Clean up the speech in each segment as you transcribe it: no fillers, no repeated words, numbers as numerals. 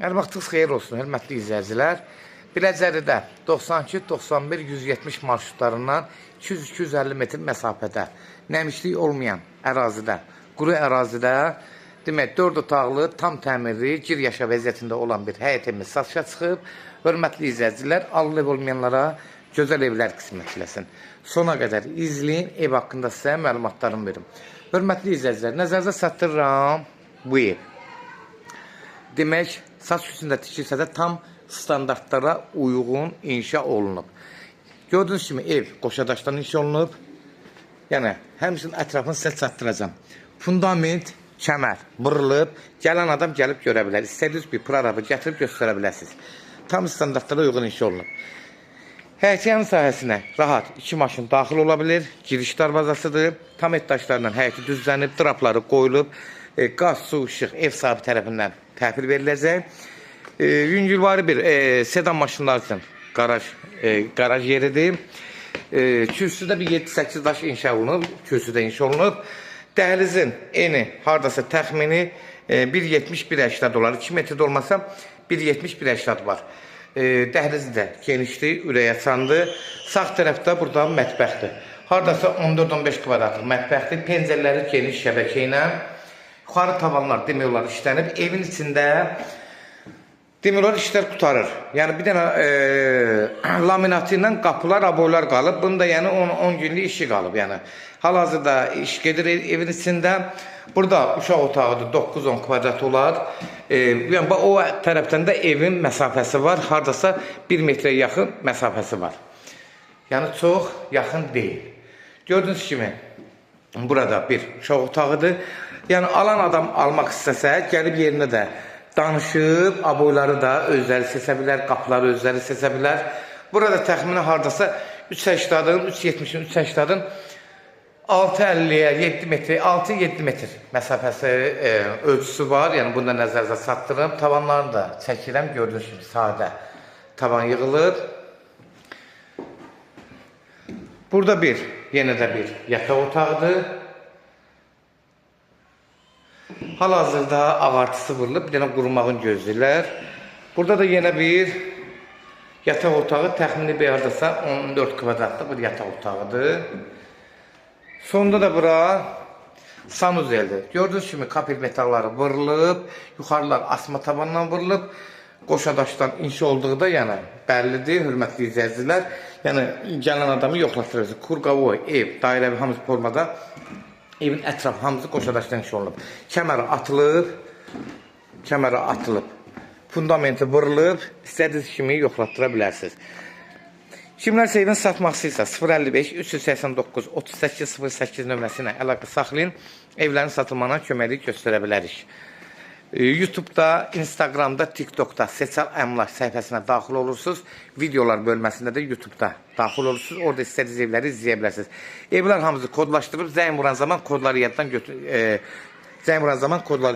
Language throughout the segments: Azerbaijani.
Hər vaxtınız xeyir olsun, hörmətli izləyicilər. Biləcəridə 92, 91, 170 marşrutlarından 200-250 metr məsafədə, nəmişlik olmayan ərazidə, quru ərazidə, demək, 4 otaqlı, tam təmirli, gir yaşa vəziyyətində olan bir həyət evimiz satışa çıxıb. Hörmətli izləyicilər, allı ev olmayanlara gözəl evlər qismət eləsin. Sona qədər izləyin, ev haqqında sizə məlumatlarımı verim. Hörmətli izləyicilər, nəzərinizə çatdırıram bu ev. Demək, saç üstündə tikilsə də tam standartlara uyğun inşa olunub. Gördüyünüz kimi ev qoşadaşdan inşa olunub. Yəni, həmçinin ətrafını sizə çatdıracağım. Fundament, kəmər vurulub, gələn adam gəlib görə bilər. İstədiyiniz bir prorabı gətirib göstərə bilərsiniz. Tam standartlara uyğun inşa olunub. Həyətin sahəsinə rahat 2 maşın daxil ola bilir. Giriş darvazasıdır. Tam etdaşlarla həyəti düzlənib, drapları qoyulub. Qaz, su, işıq ev sahibi tərəfindən təhvil veriləcək. Yüngülvari bir sedan maşınlar üçün qaraj yeridir. Kürsüdə bir 7-8 daş inşa olunub. Kürsüdə inşa olunub. Dəhlizin eni haradasa təxmini 1.70-1.80 dolar. 2 metrdə olmasa 1.70-1.80 var. Dəhlizi də genişdir, ürəyaçandır. Sağ tərəfdə burada mətbəxdir. Haradasa 14-15 kvadratlıq mətbəxdir. Pəncərələri geniş şəbəkə ilə. Yuxarı tavanlar demək olar işlənib. Evin içində demək olar işlər qutarır. Yəni bir dənə laminatı ilə qapılar, aboylar qalıb. Bunda yəni 10 günlük işi qalıb. Yəni hal-hazırda iş gedir evin içində. Burada uşaq otağıdır, 9-10 kvadrat olar. Yəni o tərəfdən də evin məsafəsi var. Haradasa 1 metrə yaxın məsafəsi var. Yəni çox yaxın deyil. Gördüyünüz kimi burada bir uşaq otağıdır. Yəni alan adam almaq istəsə, gəlib yerinə də danışıb, aboyları da özləri seçə bilər, qapıları özləri seçə bilər. Burada təxminən haradasa 3.80-ın, 3.70-in, 3.80-ın 6.50-yə 7 metr, 6-7 metr məsafəsi ölçüsü var. Yəni bunu da nəzərinizə çatdırım. Tavanlarını da çəkirəm. Gördüyünüz kimi sadə tavan yığılır. Burada yenə də bir yataq otağıdır. Hal-hazırda ağartısı vurulub, bir dənə qurumağın gözləyirlər. Burada da yenə bir yataq otağı, təxmini bir haradasa 14 kvadratlıq bir yataq otağıdır. Sonunda da bura sanuzeldir. Gördüyünüz kimi kapil metalları vurulub, yuxarılar asma tabandan vurulub. Qoşadaşdan inşa olduğu da yəni bəllidir, hörmətli izləyicilər. Yəni gələn adamı yoxlatdırırsınız. Kurqavoy, ev, dairəvi hamısı formada. Evin ətrafı hamısı qoşadaşdan inşa olunub. Kəməri atılıb. Fundamenti vurulub. İstədiyiniz kimi yoxlatdıra bilərsiniz. Kimlərsə evin satmaq istəyirsə 055 389 38 08 nömrəsi ilə əlaqə saxlayın. Evlərin satılmağına köməklik göstərə bilərik. YouTube'da, Instagram'da, TikTok'da Seçal Əmlak səhifəsinə daxil olursunuz. Videolar bölməsində də YouTube'da daxil olursunuz. Orada istədiyiniz evləri izləyə bilərsiniz. Evlər hamısı kodlaşdırıb, zəng vuran zaman kodları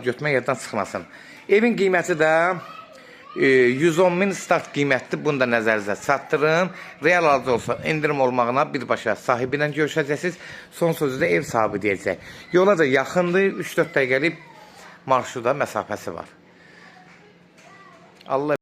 götürmək yaddan çıxmasın. Evin qiyməti də 110.000 start qiymətdir. Bunu da nəzərinizə çatdırın. Real alıcı olsa indirim olmağına birbaşa sahibi ilə görüşəcəksiniz. Son sözü də ev sahibi deyəcək. Yola da yaxındır, 3-4 dəqiqəlik marşruta məsafəsi var. Allah